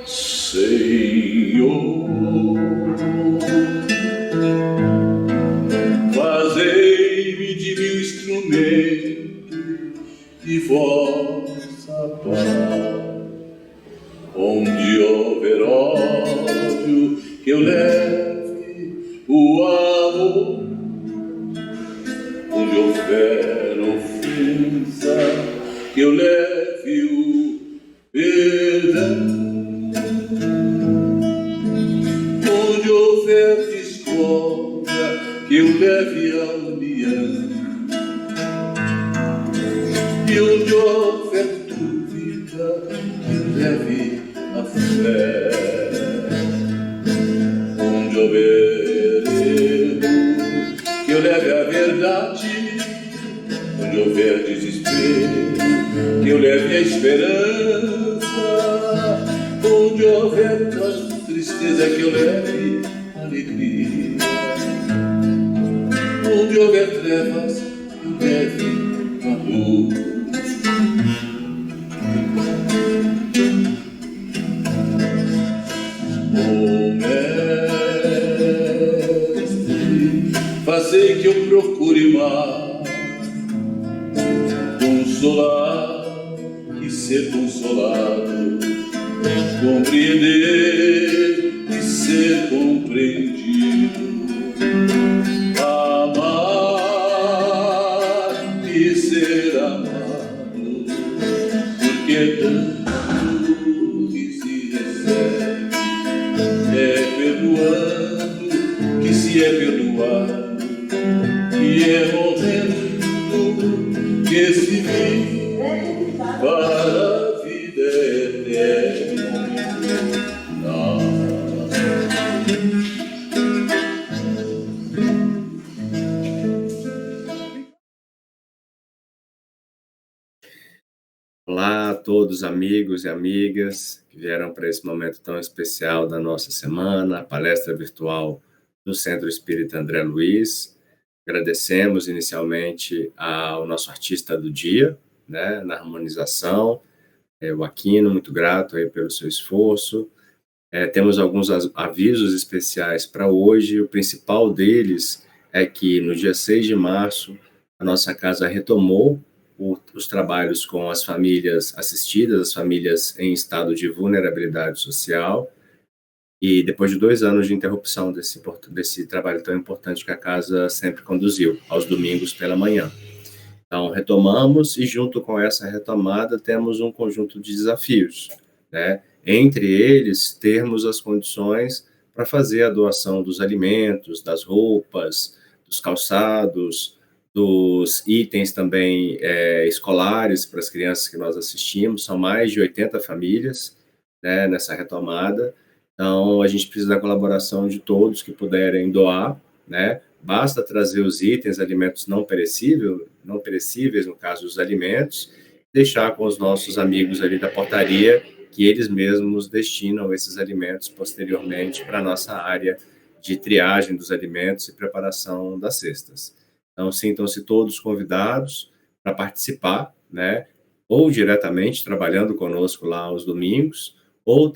Senhor, fazei-me de mim um instrumento de vossa paz. Onde houver ódio, que eu leve o amor. Onde houver ofensa, que eu leve o perdão. Onde houver discórdia, que eu leve a união. E onde houver dúvida, que eu leve a fé. Onde houver erro, que eu leve a verdade. Onde houver desespero, que eu leve a esperança. Onde houver tristeza, que eu leve a alegria. Onde houver trevas, que eu leve a luz. Oh, Mestre, fazei que eu procure mais consolar e ser consolado, compreender e ser compreendido, amar e ser amado, porque tanto que se recebe é perdoando que se é perdoado, e é morrendo que se vive para a vida eterna. Olá a todos, amigos e amigas que vieram para esse momento tão especial da nossa semana, a palestra virtual do Centro Espírita André Luiz. Agradecemos inicialmente ao nosso artista do dia, né, na harmonização, o Aquino, muito grato aí pelo seu esforço. Temos alguns avisos especiais para hoje. O principal deles é que no dia 6 de março a nossa casa retomou os trabalhos com as famílias assistidas, as famílias em estado de vulnerabilidade social, e depois de 2 anos de interrupção desse trabalho tão importante que a casa sempre conduziu, aos domingos pela manhã. Então, retomamos, e junto com essa retomada temos um conjunto de desafios, né? Entre eles, termos as condições para fazer a doação dos alimentos, das roupas, dos calçados, dos itens também escolares para as crianças que nós assistimos. São mais de 80 famílias, né, nessa retomada. Então, a gente precisa da colaboração de todos que puderem doar, né? Basta trazer os itens, alimentos não perecíveis, no caso dos alimentos, deixar com os nossos amigos ali da portaria, que eles mesmos destinam esses alimentos posteriormente para a nossa área de triagem dos alimentos e preparação das cestas. Então, sintam-se todos convidados para participar, né? Ou diretamente trabalhando conosco lá aos domingos, ou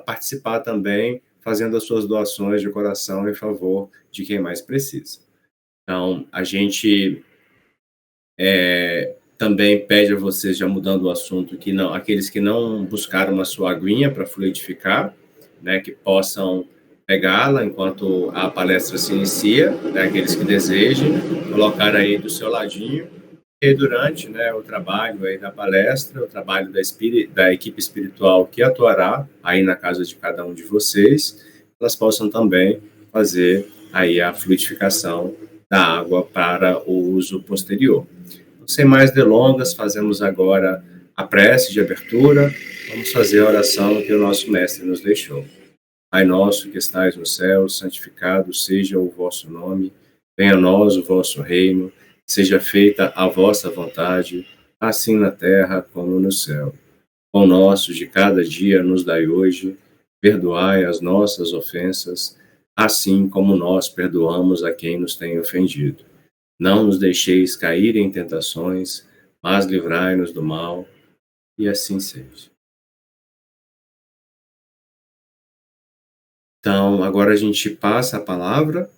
participar também fazendo as suas doações de coração em favor de quem mais precisa. Então, a gente também pede a vocês, já mudando o assunto, que não, aqueles que não buscaram a sua aguinha para fluidificar, né, que possam pegá-la enquanto a palestra se inicia, né, aqueles que desejem, colocar aí do seu ladinho, e durante, né, o trabalho aí da palestra, o trabalho da equipe espiritual que atuará aí na casa de cada um de vocês, elas possam também fazer aí a fluidificação da água para o uso posterior. Sem mais delongas, fazemos agora a prece de abertura. Vamos fazer a oração que o nosso mestre nos deixou. Pai nosso que estais no céu, santificado seja o vosso nome. Venha a nós o vosso reino. Seja feita a vossa vontade, assim na terra como no céu. Pão nosso de cada dia nos dai hoje. Perdoai as nossas ofensas, assim como nós perdoamos a quem nos tem ofendido. Não nos deixeis cair em tentações, mas livrai-nos do mal, e assim seja. Então, agora a gente passa a palavra,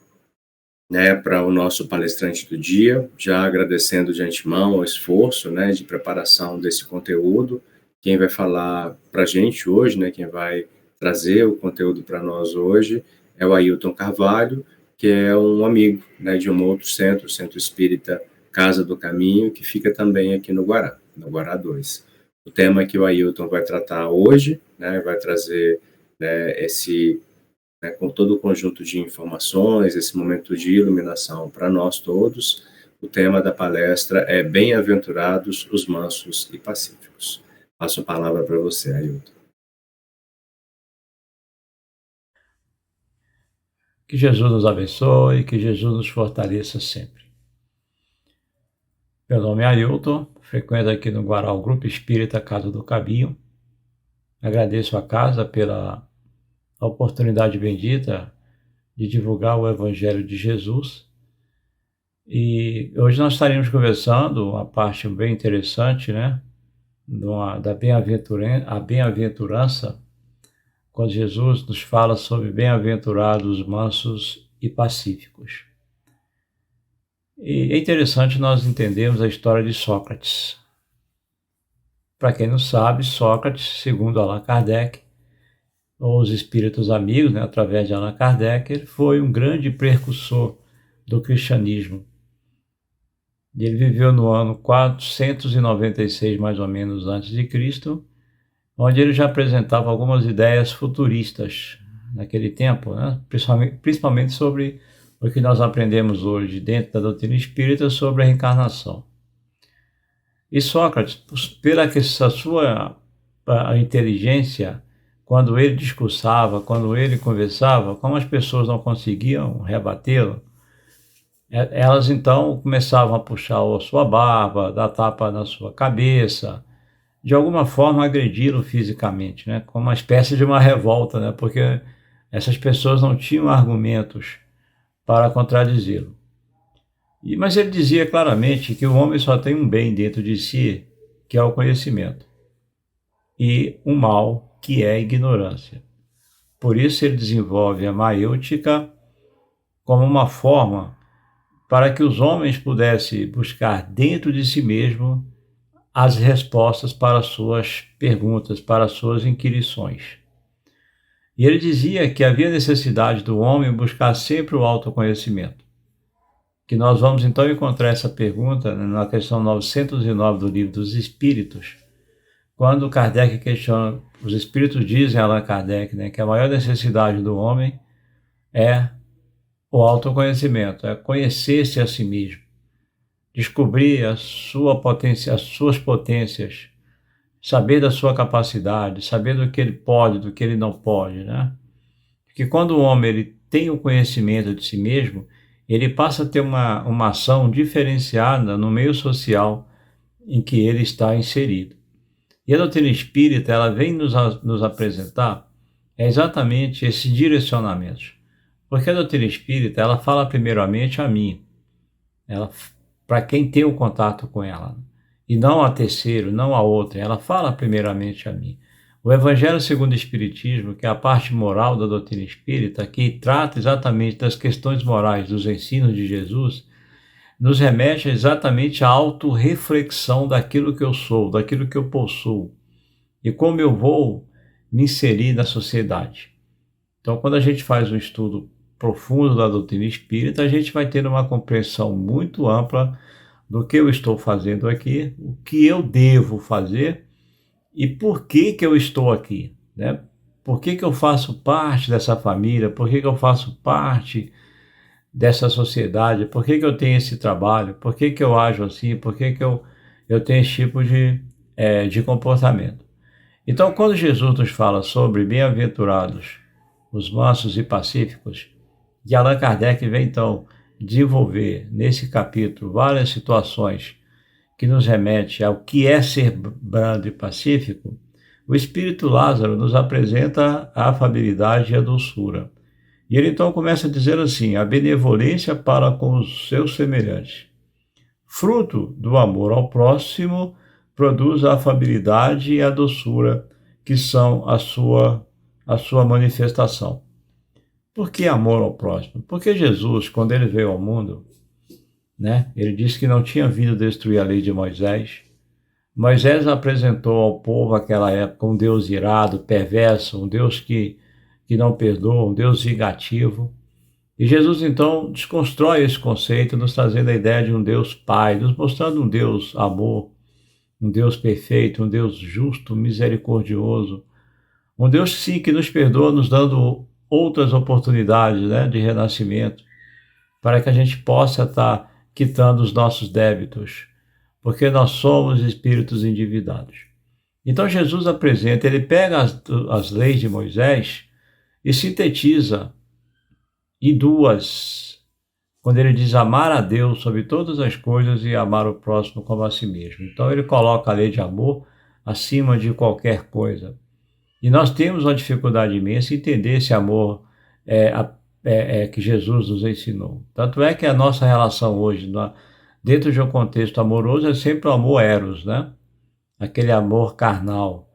né, para o nosso palestrante do dia, já agradecendo de antemão o esforço, né, de preparação desse conteúdo. Quem vai falar para a gente hoje, né, quem vai trazer o conteúdo para nós hoje é o Ailton Carvalho, que é um amigo, né, de um outro centro, o Centro Espírita Casa do Caminho, que fica também aqui no Guará 2. O tema que o Ailton vai tratar hoje, né, vai trazer, né, com todo o conjunto de informações, esse momento de iluminação para nós todos. O tema da palestra é Bem-aventurados os mansos e pacíficos. Passo a palavra para você, Ailton. Que Jesus nos abençoe, que Jesus nos fortaleça sempre. Meu nome é Ailton, frequento aqui no Guará o Grupo Espírita Casa do Caminho. Agradeço a casa pela oportunidade bendita de divulgar o Evangelho de Jesus. E hoje nós estaremos conversando uma parte bem interessante, né, da bem-aventurança, quando Jesus nos fala sobre bem-aventurados mansos e pacíficos. E é interessante nós entendermos a história de Sócrates. Para quem não sabe, Sócrates, segundo Allan Kardec, ou os espíritos amigos, né, através de Allan Kardec, ele foi um grande precursor do cristianismo. Ele viveu no ano 496, mais ou menos, antes de Cristo, onde ele já apresentava algumas ideias futuristas naquele tempo, né, principalmente sobre o que nós aprendemos hoje dentro da doutrina espírita sobre a reencarnação. E Sócrates, pela essa sua inteligência, quando ele discursava, quando ele conversava, como as pessoas não conseguiam rebatê-lo, elas então começavam a puxar a sua barba, dar tapa na sua cabeça, de alguma forma agredi-lo fisicamente, né? Como uma espécie de uma revolta, né? Porque essas pessoas não tinham argumentos para contradizê-lo. Mas ele dizia claramente que o homem só tem um bem dentro de si, que é o conhecimento, e um mal, que é a ignorância. Por isso ele desenvolve a maêutica como uma forma para que os homens pudessem buscar dentro de si mesmo as respostas para as suas perguntas, para as suas inquirições. E ele dizia que havia necessidade do homem buscar sempre o autoconhecimento. Que nós vamos então encontrar essa pergunta na questão 909 do Livro dos Espíritos, quando Kardec questiona, os Espíritos dizem a Allan Kardec, né, que a maior necessidade do homem é o autoconhecimento, é conhecer-se a si mesmo, descobrir a sua potência, as suas potências, saber da sua capacidade, saber do que ele pode, do que ele não pode, né? Porque quando o homem ele tem o conhecimento de si mesmo, ele passa a ter uma ação diferenciada no meio social em que ele está inserido. E a doutrina espírita, ela vem nos apresentar exatamente esses direcionamentos. Porque a doutrina espírita, ela fala primeiramente a mim, para quem tem o contato com ela, e não a terceiro, não a outra, ela fala primeiramente a mim. O Evangelho segundo o Espiritismo, que é a parte moral da doutrina espírita, que trata exatamente das questões morais dos ensinos de Jesus, nos remete exatamente à autorreflexão daquilo que eu sou, daquilo que eu possuo, e como eu vou me inserir na sociedade. Então, quando a gente faz um estudo profundo da doutrina espírita, a gente vai ter uma compreensão muito ampla do que eu estou fazendo aqui, o que eu devo fazer e por que eu estou aqui, né? Por que eu faço parte dessa família, por que eu faço parte dessa sociedade, por que eu tenho esse trabalho, por que eu ajo assim, por que eu tenho esse tipo de comportamento. Então, quando Jesus nos fala sobre bem-aventurados os mansos e pacíficos, e Allan Kardec vem então desenvolver nesse capítulo várias situações que nos remete ao que é ser brando e pacífico, o Espírito Lázaro nos apresenta a afabilidade e a doçura. E ele então começa a dizer assim: a benevolência para com os seus semelhantes. Fruto do amor ao próximo, produz a afabilidade e a doçura, que são a sua manifestação. Por que amor ao próximo? Porque Jesus, quando ele veio ao mundo, né, ele disse que não tinha vindo destruir a lei de Moisés. Moisés apresentou ao povo naquela época um Deus irado, perverso, um Deus que não perdoa, um Deus vingativo. E Jesus, então, desconstrói esse conceito, nos trazendo a ideia de um Deus Pai, nos mostrando um Deus amor, um Deus perfeito, um Deus justo, misericordioso, um Deus, sim, que nos perdoa, nos dando outras oportunidades, né, de renascimento, para que a gente possa estar quitando os nossos débitos, porque nós somos espíritos endividados. Então Jesus apresenta, ele pega as leis de Moisés e sintetiza em duas, quando ele diz amar a Deus sobre todas as coisas e amar o próximo como a si mesmo. Então ele coloca a lei de amor acima de qualquer coisa. E nós temos uma dificuldade imensa em entender esse amor que Jesus nos ensinou. Tanto é que a nossa relação hoje, dentro de um contexto amoroso, é sempre o amor eros, né? Aquele amor carnal.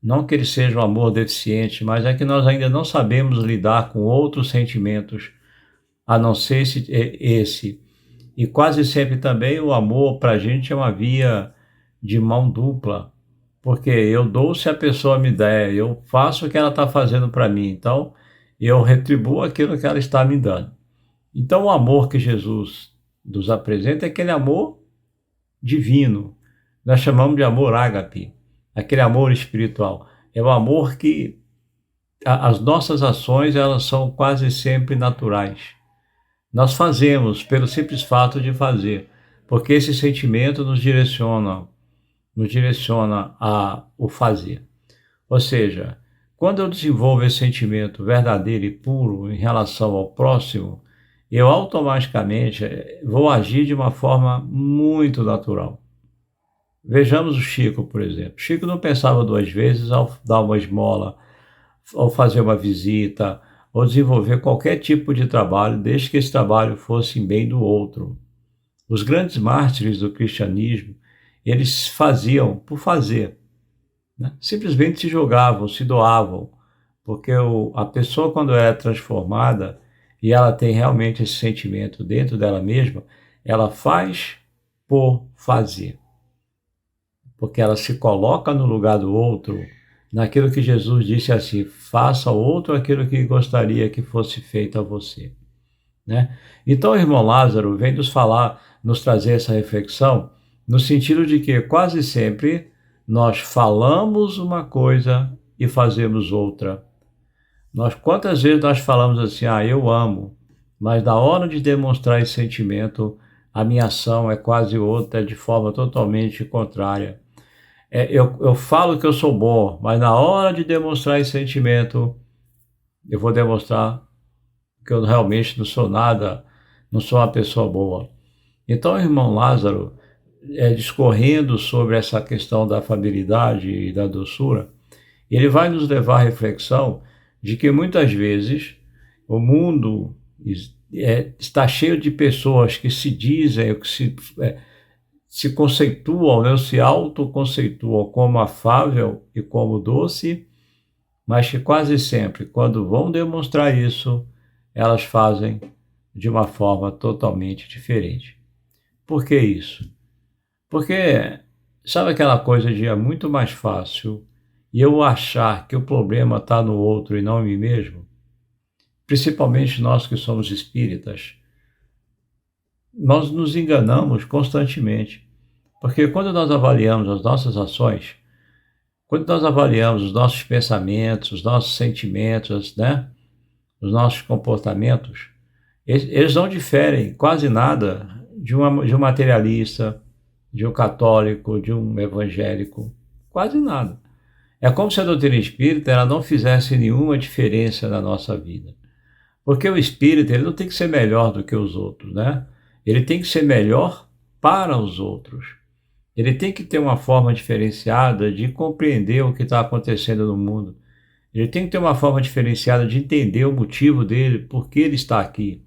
Não que ele seja um amor deficiente, mas é que nós ainda não sabemos lidar com outros sentimentos, a não ser esse. E quase sempre também o amor para a gente é uma via de mão dupla, porque eu dou se a pessoa me der, eu faço o que ela está fazendo para mim, então eu retribuo aquilo que ela está me dando. Então o amor que Jesus nos apresenta é aquele amor divino, nós chamamos de amor ágape, aquele amor espiritual. É o amor que as nossas ações, elas são quase sempre naturais. Nós fazemos pelo simples fato de fazer, porque esse sentimento nos direciona a o fazer. Ou seja, quando eu desenvolvo esse sentimento verdadeiro e puro em relação ao próximo, eu automaticamente vou agir de uma forma muito natural. Vejamos o Chico, por exemplo. Chico não pensava duas vezes ao dar uma esmola, ao fazer uma visita, ou desenvolver qualquer tipo de trabalho, desde que esse trabalho fosse em bem do outro. Os grandes mártires do cristianismo, eles faziam por fazer, né? Simplesmente se jogavam, se doavam, porque a pessoa, quando é transformada e ela tem realmente esse sentimento dentro dela mesma, ela faz por fazer, porque ela se coloca no lugar do outro, naquilo que Jesus disse assim: faça ao outro aquilo que gostaria que fosse feito a você, né? Então o irmão Lázaro vem nos trazer essa reflexão, no sentido de que quase sempre nós falamos uma coisa e fazemos outra. Quantas vezes nós falamos assim: eu amo, mas na hora de demonstrar esse sentimento, a minha ação é quase outra, de forma totalmente contrária. Eu falo que eu sou bom, mas na hora de demonstrar esse sentimento, eu vou demonstrar que eu realmente não sou nada, não sou uma pessoa boa. Então o irmão Lázaro, discorrendo sobre essa questão da afabilidade e da doçura, ele vai nos levar à reflexão de que muitas vezes o mundo está cheio de pessoas que se dizem, que se conceituam, né, se autoconceituam como afável e como doce, mas que quase sempre, quando vão demonstrar isso, elas fazem de uma forma totalmente diferente. Por que isso? Porque, sabe aquela coisa de é muito mais fácil eu achar que o problema está no outro e não em mim mesmo? Principalmente nós que somos espíritas, nós nos enganamos constantemente, porque quando nós avaliamos as nossas ações, quando nós avaliamos os nossos pensamentos, os nossos sentimentos, né, os nossos comportamentos, eles não diferem quase nada de um materialista, de um católico, de um evangélico, quase nada. É como se a doutrina espírita ela não fizesse nenhuma diferença na nossa vida. Porque o espírita ele não tem que ser melhor do que os outros, né? Ele tem que ser melhor para os outros. Ele tem que ter uma forma diferenciada de compreender o que está acontecendo no mundo. Ele tem que ter uma forma diferenciada de entender o motivo dele, por que ele está aqui.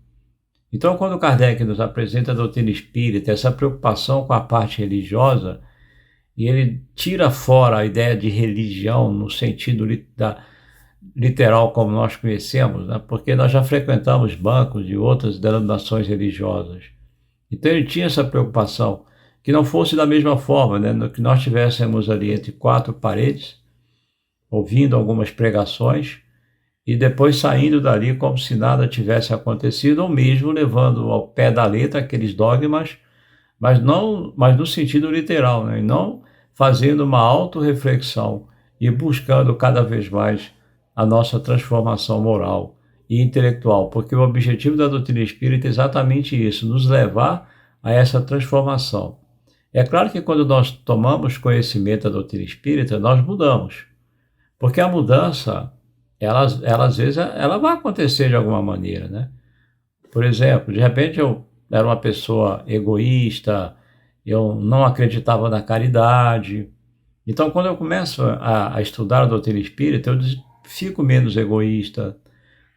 Então, quando Kardec nos apresenta a doutrina espírita, essa preocupação com a parte religiosa, e ele tira fora a ideia de religião no sentido literal como nós conhecemos, né? Porque nós já frequentamos bancos de outras denominações religiosas. Então ele tinha essa preocupação, que não fosse da mesma forma, né? Que nós estivéssemos ali entre quatro paredes, ouvindo algumas pregações, e depois saindo dali como se nada tivesse acontecido, ou mesmo levando ao pé da letra aqueles dogmas, mas no sentido literal, né? E não fazendo uma autorreflexão e buscando cada vez mais a nossa transformação moral e intelectual, porque o objetivo da doutrina espírita é exatamente isso, nos levar a essa transformação. É claro que quando nós tomamos conhecimento da doutrina espírita, nós mudamos, porque a mudança, ela às vezes, ela vai acontecer de alguma maneira, né? Por exemplo, de repente eu era uma pessoa egoísta, eu não acreditava na caridade. Então, quando eu começo a estudar a doutrina espírita, eu fico menos egoísta,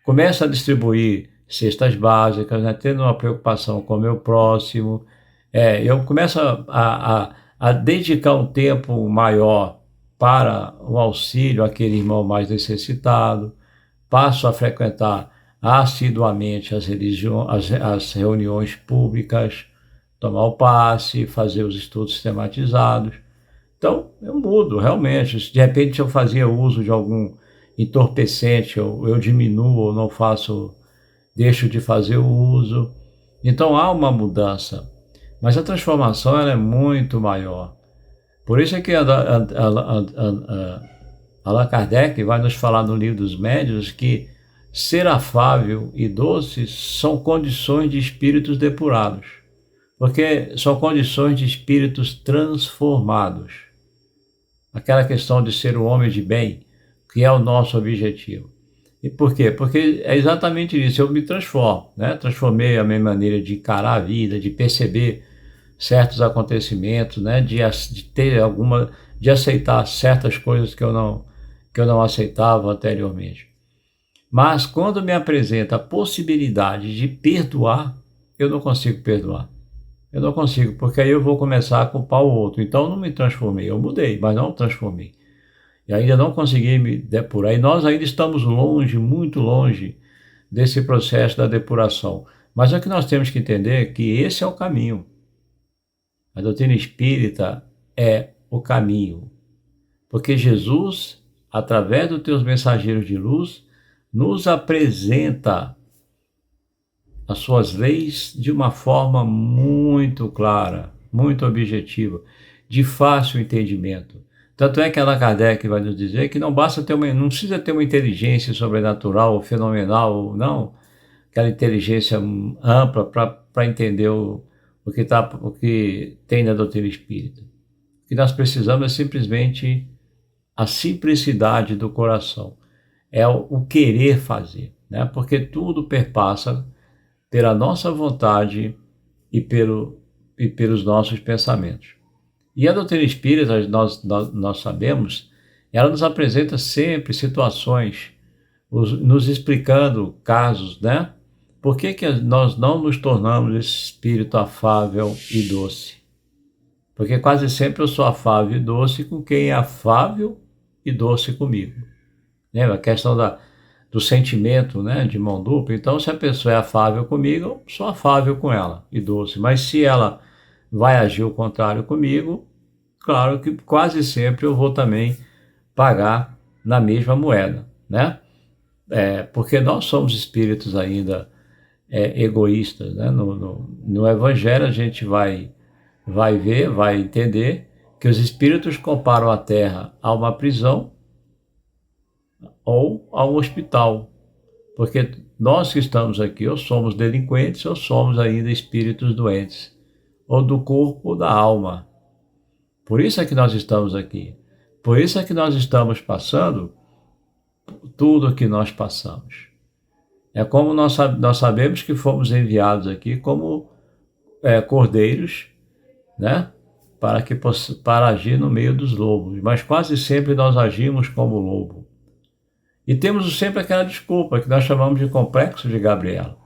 começo a distribuir cestas básicas, né, tendo uma preocupação com o meu próximo. Eu começo a dedicar um tempo maior para o auxílio àquele irmão mais necessitado, passo a frequentar assiduamente as reuniões públicas, tomar o passe, fazer os estudos sistematizados. Então, eu mudo, realmente. Se de repente eu fazia uso de algum entorpecente, eu diminuo ou não faço, deixo de fazer o uso. Então, há uma mudança. Mas a transformação ela é muito maior. Por isso é que Allan Kardec vai nos falar no Livro dos Médiuns que ser afável e doce são condições de espíritos depurados, porque são condições de espíritos transformados. Aquela questão de ser um homem de bem, que é o nosso objetivo. E por quê? Porque é exatamente isso, eu me transformo, né? Transformei a minha maneira de encarar a vida, de perceber certos acontecimentos, né? De aceitar certas coisas que eu não aceitava anteriormente. Mas quando me apresenta a possibilidade de perdoar, eu não consigo perdoar. Eu não consigo, porque aí eu vou começar a culpar o outro. Então eu não me transformei, eu mudei, mas não transformei. E ainda não consegui me depurar. E nós ainda estamos longe, muito longe desse processo da depuração. Mas é que nós temos que entender que esse é o caminho. A doutrina espírita é o caminho. Porque Jesus, através dos teus mensageiros de luz, nos apresenta as suas leis de uma forma muito clara, muito objetiva, de fácil entendimento. Tanto é que Allan Kardec vai nos dizer que não precisa ter uma inteligência sobrenatural ou fenomenal, não, aquela inteligência ampla para entender o que tem na doutrina espírita. O que nós precisamos é simplesmente a simplicidade do coração, é o querer fazer, né? Porque tudo perpassa pela nossa vontade e pelos nossos pensamentos. E a doutrina espírita, nós sabemos, ela nos apresenta sempre situações, nos explicando casos, né? Por que nós não nos tornamos esse espírito afável e doce? Porque quase sempre eu sou afável e doce com quem é afável e doce comigo. Lembra a questão do sentimento, né, de mão dupla? Então, se a pessoa é afável comigo, eu sou afável com ela e doce. Mas se ela vai agir o contrário comigo, claro que quase sempre eu vou também pagar na mesma moeda, né? Porque nós somos espíritos ainda egoístas, né? No Evangelho a gente vai ver, vai entender que os espíritos comparam a Terra a uma prisão ou a um hospital, porque nós que estamos aqui ou somos delinquentes ou somos ainda espíritos doentes, ou do corpo ou da alma. Por isso é que nós estamos aqui, por isso é que nós estamos passando tudo o que nós passamos. É como nós sabemos que fomos enviados aqui como cordeiros, né? Para agir no meio dos lobos, mas quase sempre nós agimos como lobo. E temos sempre aquela desculpa que nós chamamos de complexo de Gabriela.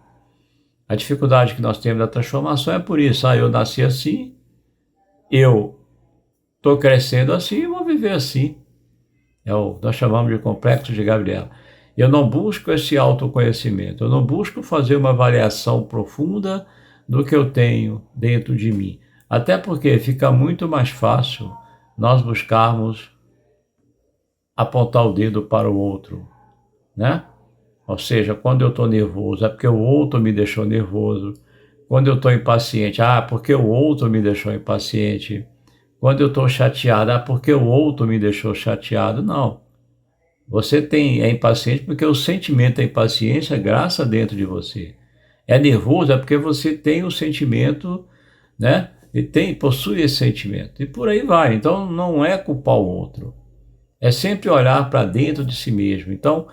A dificuldade que nós temos da transformação é por isso. Eu nasci assim, eu estou crescendo assim e vou viver assim. Nós chamamos de complexo de Gabriela. Eu não busco esse autoconhecimento, eu não busco fazer uma avaliação profunda do que eu tenho dentro de mim. Até porque fica muito mais fácil nós buscarmos apontar o dedo para o outro, né? Ou seja, quando eu estou nervoso, é porque o outro me deixou nervoso. Quando eu estou impaciente, porque o outro me deixou impaciente. Quando eu estou chateado, porque o outro me deixou chateado. Não. Você é impaciente porque o sentimento da impaciência graça dentro de você. É nervoso, é porque você tem o sentimento, né? E possui esse sentimento. E por aí vai. Então não é culpar o outro. É sempre olhar para dentro de si mesmo. Então,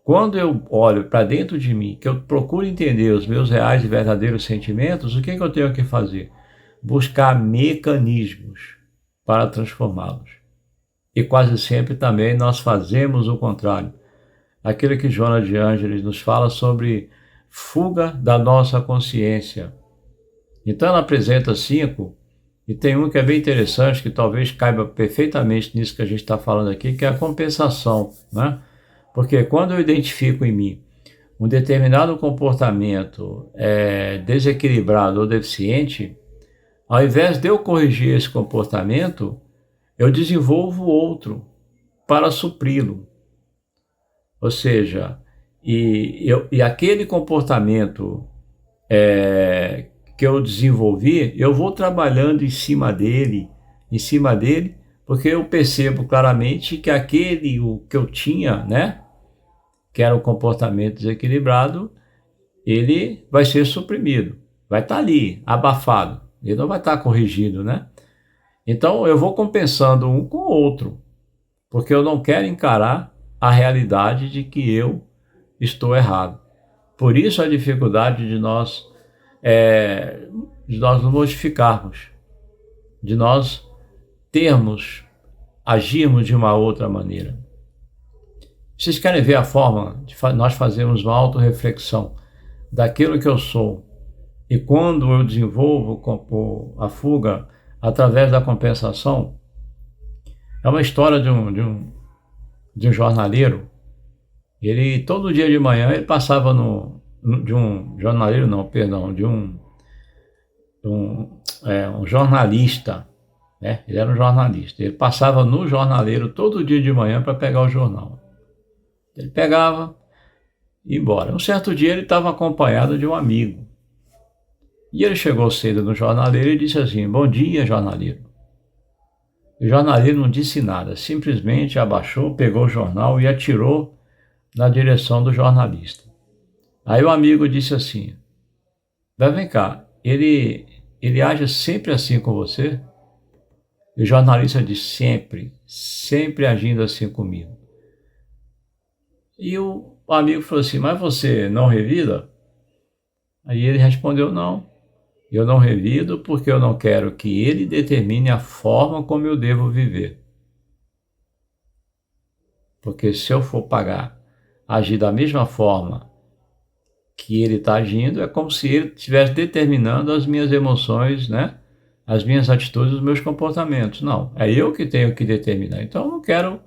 quando eu olho para dentro de mim, que eu procuro entender os meus reais e verdadeiros sentimentos, o que eu tenho que fazer? Buscar mecanismos para transformá-los. E quase sempre também nós fazemos o contrário. Aquilo que Joana de Ângeles nos fala sobre fuga da nossa consciência. Então ela apresenta 5, e tem um que é bem interessante, que talvez caiba perfeitamente nisso que a gente está falando aqui, que é a compensação, né? Porque quando eu identifico em mim um determinado comportamento desequilibrado ou deficiente, ao invés de eu corrigir esse comportamento, eu desenvolvo outro para supri-lo. Ou seja, e aquele comportamento que eu desenvolvi, eu vou trabalhando em cima dele, porque eu percebo claramente que o que eu tinha, né, que era o comportamento desequilibrado, ele vai ser suprimido, vai estar ali, abafado, ele não vai estar corrigido, né? Então eu vou compensando um com o outro, porque eu não quero encarar a realidade de que eu estou errado. Por isso a dificuldade de nós nos modificarmos, de nós agirmos de uma outra maneira. Vocês querem ver a forma de nós fazermos uma autorreflexão daquilo que eu sou e quando eu desenvolvo a fuga através da compensação? É uma história de um jornaleiro. Ele, todo dia de manhã, ele passava de um jornaleiro, não, perdão, de um jornalista, né? Ele era um jornalista. Ele passava no jornaleiro todo dia de manhã para pegar o jornal. Ele pegava e ia embora. Um certo dia ele estava acompanhado de um amigo. E ele chegou cedo no jornaleiro e disse assim: "Bom dia, jornaleiro." O jornaleiro não disse nada, simplesmente abaixou, pegou o jornal e atirou na direção do jornalista. Aí o amigo disse assim: "Mas vem cá, ele age sempre assim com você?" E o jornalista disse: sempre agindo assim comigo." E o amigo falou assim: "Mas você não revida?" Aí ele respondeu: "Não, eu não revido porque eu não quero que ele determine a forma como eu devo viver. Porque se eu for agir da mesma forma que ele está agindo, é como se ele estivesse determinando as minhas emoções, né? As minhas atitudes, os meus comportamentos. Não, é eu que tenho que determinar. Então eu não quero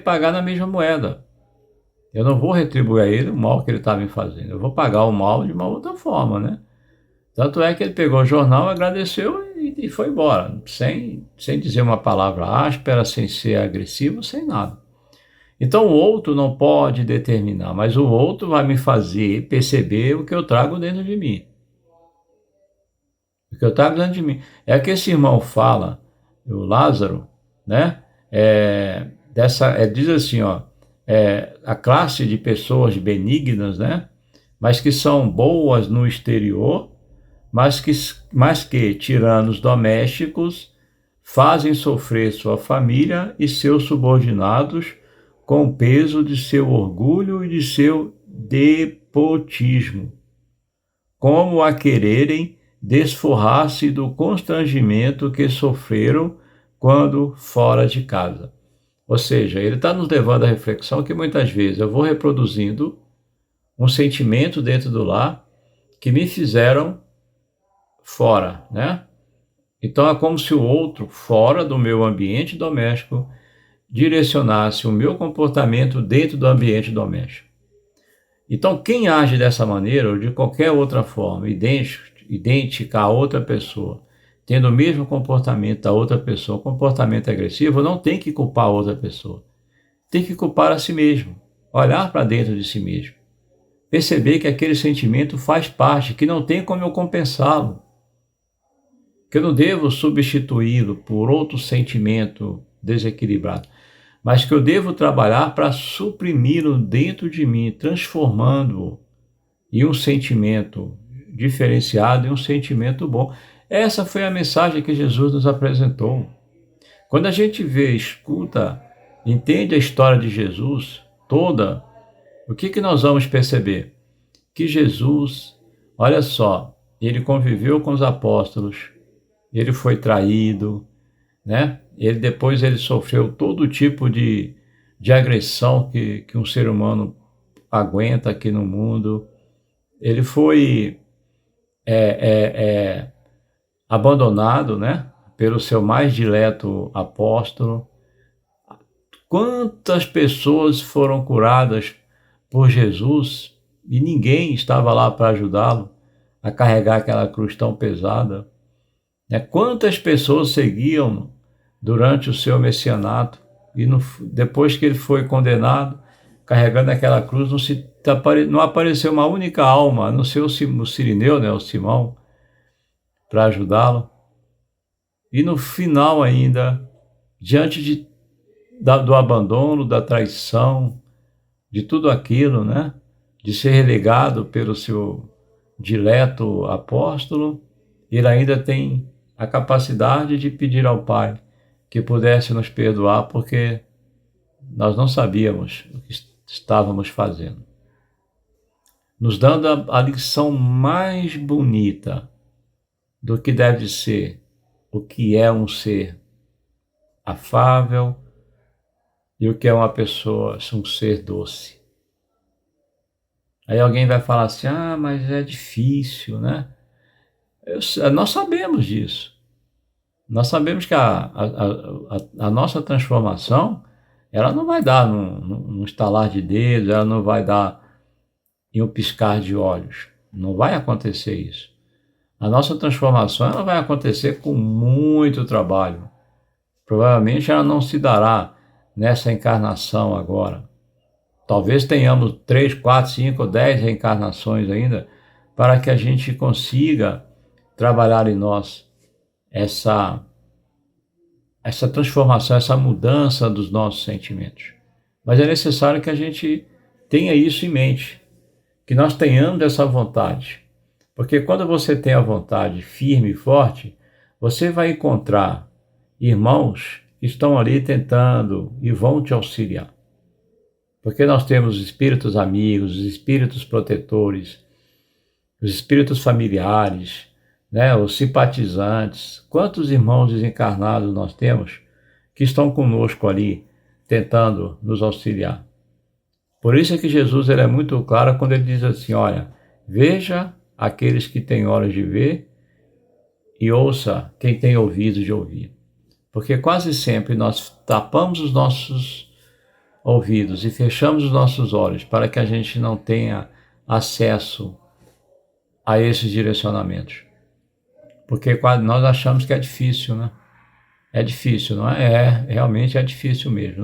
pagar na mesma moeda. Eu não vou retribuir a ele o mal que ele está me fazendo. Eu vou pagar o mal de uma outra forma, né?" Tanto é que ele pegou o jornal, agradeceu e foi embora, sem dizer uma palavra áspera, sem ser agressivo, sem nada. Então o outro não pode determinar, mas o outro vai me fazer perceber o que eu trago dentro de mim. O que eu trago dentro de mim. É que esse irmão fala, o Lázaro, né? Diz assim, a classe de pessoas benignas, né? Mas que são boas no exterior, mas que tiranos domésticos fazem sofrer sua família e seus subordinados com o peso de seu orgulho e de seu despotismo, como a quererem desforrar-se do constrangimento que sofreram quando fora de casa. Ou seja, ele está nos levando à reflexão que muitas vezes eu vou reproduzindo um sentimento dentro do lar que me fizeram fora, né? Então é como se o outro, fora do meu ambiente doméstico, direcionasse o meu comportamento dentro do ambiente doméstico. Então, quem age dessa maneira ou de qualquer outra forma, idêntica a outra pessoa, tendo o mesmo comportamento da outra pessoa, comportamento agressivo, não tem que culpar a outra pessoa. Tem que culpar a si mesmo, olhar para dentro de si mesmo, perceber que aquele sentimento faz parte, que não tem como eu compensá-lo, que eu não devo substituí-lo por outro sentimento desequilibrado, mas que eu devo trabalhar para suprimi-lo dentro de mim, transformando-o em um sentimento diferenciado, em um sentimento bom. Essa foi a mensagem que Jesus nos apresentou. Quando a gente vê, escuta, entende a história de Jesus toda, o que nós vamos perceber? Que Jesus, olha só, ele conviveu com os apóstolos, ele foi traído, né? Depois ele sofreu todo tipo de agressão que um ser humano aguenta aqui no mundo. Ele foi abandonado, né? Pelo seu mais dileto apóstolo. Quantas pessoas foram curadas por Jesus e ninguém estava lá para ajudá-lo a carregar aquela cruz tão pesada? Quantas pessoas seguiam durante o seu messianato e depois que ele foi condenado, carregando aquela cruz, não apareceu uma única alma, a não ser o Cirineu, né, o Simão, para ajudá-lo. E no final ainda, diante do abandono, da traição, de tudo aquilo, né, de ser relegado pelo seu dileto apóstolo, ele ainda tem a capacidade de pedir ao Pai que pudesse nos perdoar, porque nós não sabíamos o que estávamos fazendo. Nos dando a lição mais bonita do que deve ser, o que é um ser afável e o que é uma pessoa, um ser doce. Aí alguém vai falar assim, mas é difícil, né? Nós sabemos disso. Nós sabemos que a nossa transformação, ela não vai dar num estalar de dedos, ela não vai dar em um piscar de olhos. Não vai acontecer isso. A nossa transformação, ela vai acontecer com muito trabalho. Provavelmente ela não se dará nessa encarnação agora. Talvez tenhamos 3, 4, 5, 10 reencarnações ainda para que a gente consiga trabalhar em nós essa transformação, essa mudança dos nossos sentimentos. Mas é necessário que a gente tenha isso em mente, que nós tenhamos essa vontade. Porque quando você tem a vontade firme e forte, você vai encontrar irmãos que estão ali tentando e vão te auxiliar. Porque nós temos espíritos amigos, espíritos protetores, os espíritos familiares, né, os simpatizantes. Quantos irmãos desencarnados nós temos que estão conosco ali, tentando nos auxiliar? Por isso é que Jesus ele é muito claro quando ele diz assim, olha, veja aqueles que têm olhos de ver e ouça quem tem ouvidos de ouvir. Porque quase sempre nós tapamos os nossos ouvidos e fechamos os nossos olhos para que a gente não tenha acesso a esses direcionamentos. Porque nós achamos que é difícil, né? É difícil, não é? Realmente é difícil mesmo,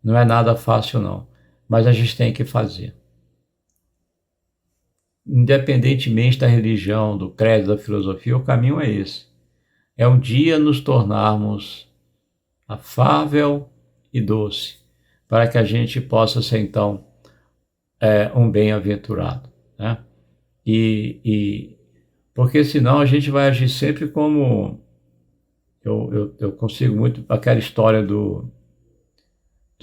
não é nada fácil não. Mas a gente tem que fazer. Independentemente da religião, do credo, da filosofia, o caminho é esse. É um dia nos tornarmos afável e doce, para que a gente possa ser, então, um bem-aventurado, né? Porque senão a gente vai agir sempre como... Eu consigo muito aquela história do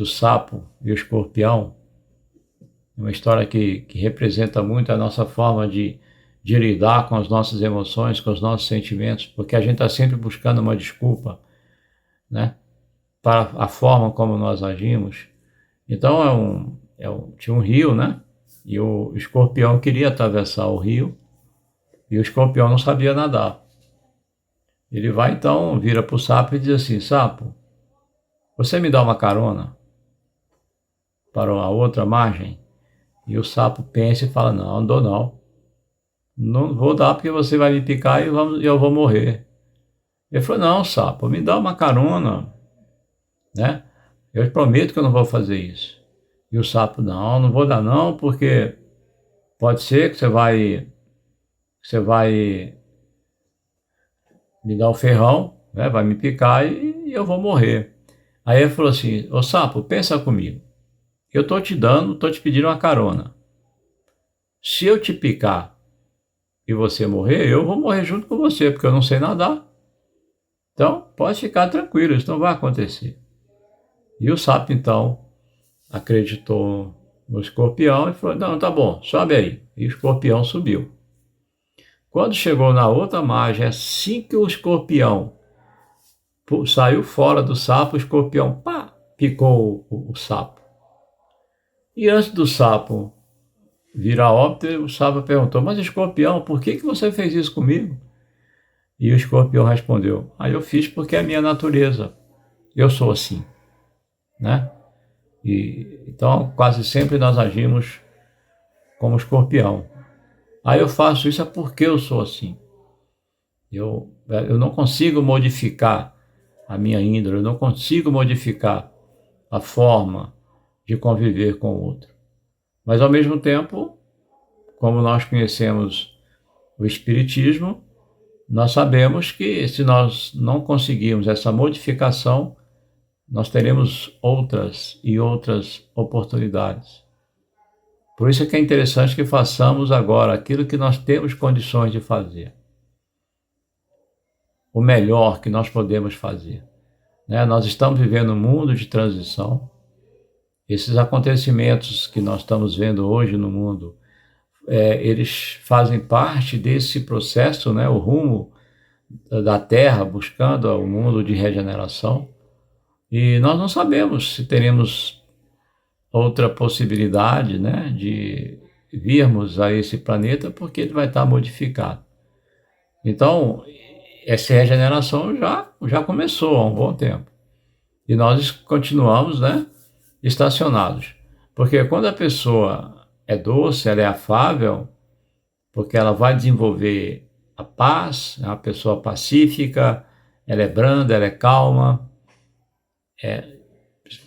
sapo e o escorpião, uma história que representa muito a nossa forma de lidar com as nossas emoções, com os nossos sentimentos, porque a gente está sempre buscando uma desculpa, né, para a forma como nós agimos. Então tinha um rio, né, e o escorpião queria atravessar o rio e o escorpião não sabia nadar. Ele vai então, vira para o sapo e diz assim, sapo, você me dá uma carona para a outra margem? E o sapo pensa e fala, não, não dou não. Não vou dar porque você vai me picar e eu vou morrer. Ele falou, não, sapo, me dá uma carona, né? Eu prometo que eu não vou fazer isso. E o sapo, não, não vou dar não, porque pode ser que você vai me dar um ferrão, né? Vai me picar e eu vou morrer. Aí ele falou assim, ô sapo, pensa comigo. Eu tô te pedindo uma carona. Se eu te picar e você morrer, eu vou morrer junto com você, porque eu não sei nadar. Então, pode ficar tranquilo, isso não vai acontecer. E o sapo, então, acreditou no escorpião e falou, não, tá bom, sobe aí. E o escorpião subiu. Quando chegou na outra margem, assim que o escorpião saiu fora do sapo, o escorpião, pá, picou o sapo. E antes do sapo virar óbito, o sapo perguntou, mas escorpião, por que você fez isso comigo? E o escorpião respondeu, eu fiz porque é a minha natureza, eu sou assim, né? E, então, quase sempre nós agimos como escorpião. Eu faço isso porque eu sou assim. Eu não consigo modificar a minha índole, eu não consigo modificar a forma de conviver com o outro. Mas, ao mesmo tempo, como nós conhecemos o Espiritismo, nós sabemos que se nós não conseguirmos essa modificação, nós teremos outras e outras oportunidades. Por isso é que é interessante que façamos agora aquilo que nós temos condições de fazer. O melhor que nós podemos fazer, né? Nós estamos vivendo um mundo de transição. Esses acontecimentos que nós estamos vendo hoje no mundo, eles fazem parte desse processo, né? O rumo da Terra buscando o mundo de regeneração. E nós não sabemos se teremos outra possibilidade, né, de virmos a esse planeta, porque ele vai estar modificado. Então, essa regeneração já começou há um bom tempo. E nós continuamos, né, estacionados. Porque quando a pessoa é doce, ela é afável, porque ela vai desenvolver a paz, é uma pessoa pacífica, ela é branda, ela é calma.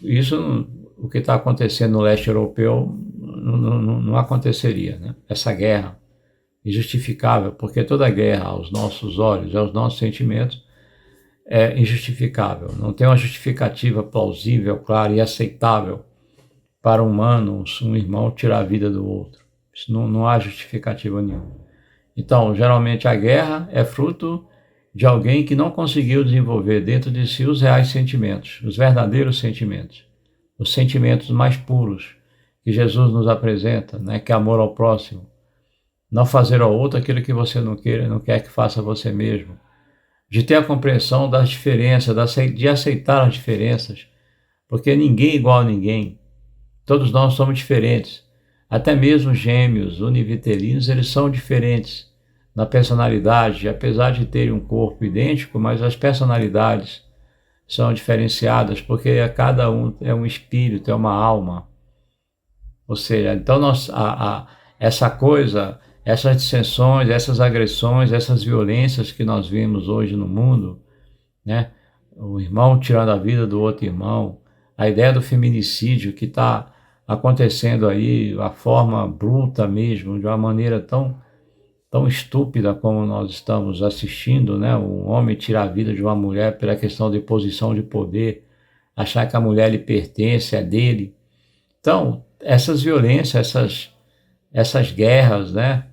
Isso, o que está acontecendo no leste europeu, não aconteceria, né? Essa guerra injustificável, porque toda guerra aos nossos olhos, aos nossos sentimentos, é injustificável. Não tem uma justificativa plausível, clara e aceitável para um humano, um irmão, tirar a vida do outro. Isso não há justificativa nenhuma. Então, geralmente a guerra é fruto de alguém que não conseguiu desenvolver dentro de si os reais sentimentos, os verdadeiros sentimentos, os sentimentos mais puros que Jesus nos apresenta, né? Que é amor ao próximo, não fazer ao outro aquilo que você não quer que faça a você mesmo, de ter a compreensão das diferenças, de aceitar as diferenças, porque ninguém é igual a ninguém, todos nós somos diferentes, até mesmo gêmeos univitelinos, eles são diferentes na personalidade, apesar de terem um corpo idêntico, mas as personalidades são diferenciadas, porque cada um é um espírito, é uma alma. Ou seja, então essa coisa, essas dissensões, essas agressões, essas violências que nós vemos hoje no mundo, né? O irmão tirando a vida do outro irmão, a ideia do feminicídio que está acontecendo aí, a forma bruta mesmo, de uma maneira tão estúpida como nós estamos assistindo, né? Um homem tirar a vida de uma mulher pela questão de posição de poder, achar que a mulher lhe pertence, é dele. Então, essas violências, essas guerras, né?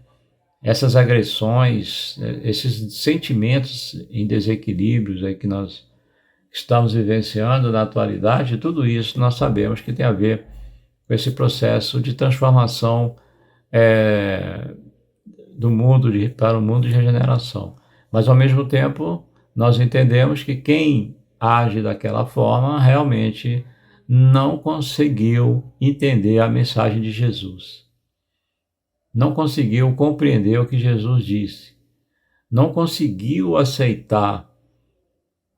Essas agressões, esses sentimentos em desequilíbrios aí que nós estamos vivenciando na atualidade, tudo isso nós sabemos que tem a ver com esse processo de transformação do mundo para o mundo de regeneração. Mas, ao mesmo tempo, nós entendemos que quem age daquela forma realmente não conseguiu entender a mensagem de Jesus. Não conseguiu compreender o que Jesus disse. Não conseguiu aceitar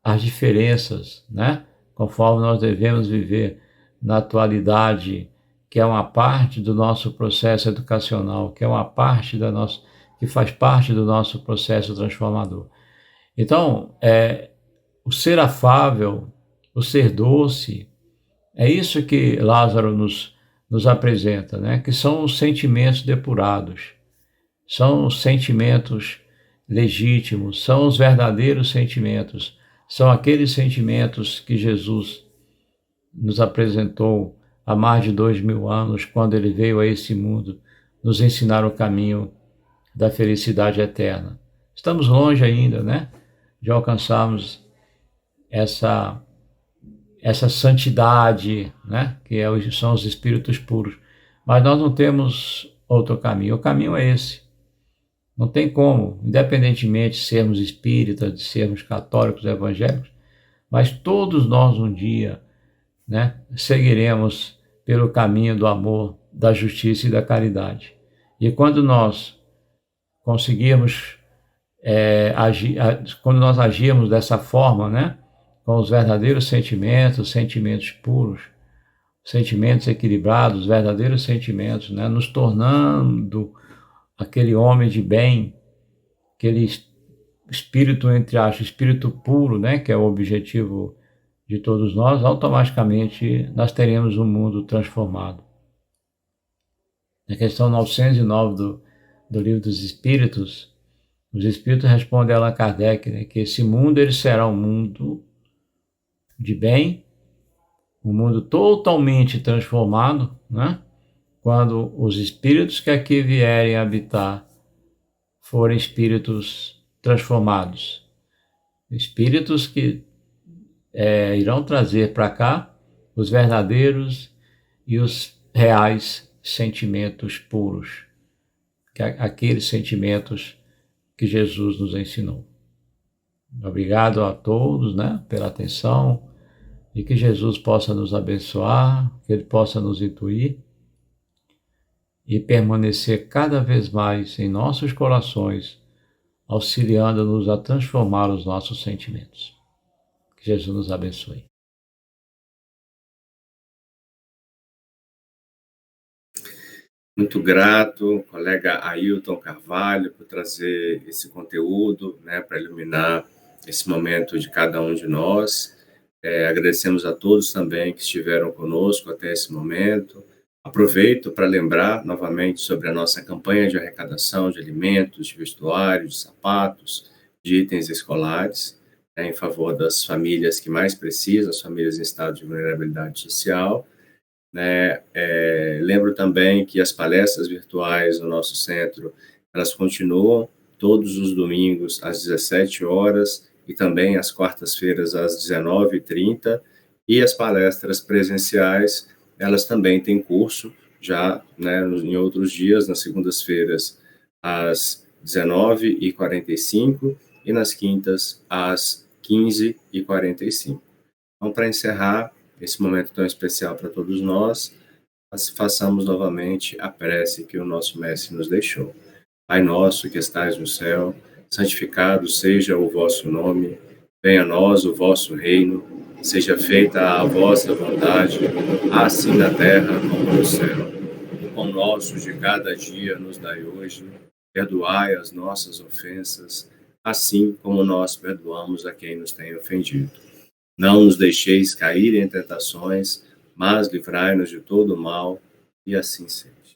as diferenças, né? conforme nós devemos viver na atualidade, que é uma parte do nosso processo educacional, que é uma parte que faz parte do nosso processo transformador. Então, o ser afável, o ser doce, é isso que Lázaro nos apresenta, né? Que são os sentimentos depurados, são os sentimentos legítimos, são os verdadeiros sentimentos, são aqueles sentimentos que Jesus nos apresentou há mais de 2000 anos, quando ele veio a esse mundo nos ensinar o caminho da felicidade eterna. Estamos longe ainda, né, de alcançarmos essa santidade, né, que são os espíritos puros, mas nós não temos outro caminho. O caminho é esse. Não tem como, independentemente de sermos espíritas, de sermos católicos, evangélicos, mas todos nós um dia, né, seguiremos pelo caminho do amor, da justiça e da caridade. E quando nós conseguirmos quando nós agirmos dessa forma, né, com os verdadeiros sentimentos, sentimentos puros, sentimentos equilibrados, verdadeiros sentimentos, né, nos tornando aquele homem de bem, aquele espírito, entre aspas, espírito puro, né, que é o objetivo de todos nós, automaticamente nós teremos um mundo transformado. Na questão 909 do Livro dos Espíritos, os Espíritos respondem a Allan Kardec, né, que esse mundo ele será um mundo de bem, um mundo totalmente transformado, né, quando os espíritos que aqui vierem habitar forem espíritos transformados, espíritos que irão trazer para cá os verdadeiros e os reais sentimentos puros, aqueles sentimentos que Jesus nos ensinou. Obrigado a todos, né, pela atenção, e que Jesus possa nos abençoar, que Ele possa nos intuir e permanecer cada vez mais em nossos corações, auxiliando-nos a transformar os nossos sentimentos. Que Jesus nos abençoe. Muito grato, colega Ailton Carvalho, por trazer esse conteúdo, né, para iluminar esse momento de cada um de nós. Agradecemos a todos também que estiveram conosco até esse momento. Aproveito para lembrar novamente sobre a nossa campanha de arrecadação de alimentos, de vestuário, de sapatos, de itens escolares, em favor das famílias que mais precisam, as famílias em estado de vulnerabilidade social. Lembro também que as palestras virtuais no nosso centro, elas continuam todos os domingos às 17 horas e também às quartas-feiras às 19h30, e as palestras presenciais, elas também têm curso já, né, em outros dias, nas segundas-feiras às 19h45 e nas quintas às 15h45. Então, para encerrar esse momento tão especial para todos nós, façamos novamente a prece que o nosso Mestre nos deixou. Pai nosso que estais no céu, santificado seja o vosso nome, venha a nós o vosso reino, seja feita a vossa vontade, assim na terra como no céu. O pão nosso de cada dia nos dai hoje, perdoai as nossas ofensas, assim como nós perdoamos a quem nos tem ofendido. Não nos deixeis cair em tentações, mas livrai-nos de todo o mal, e assim seja.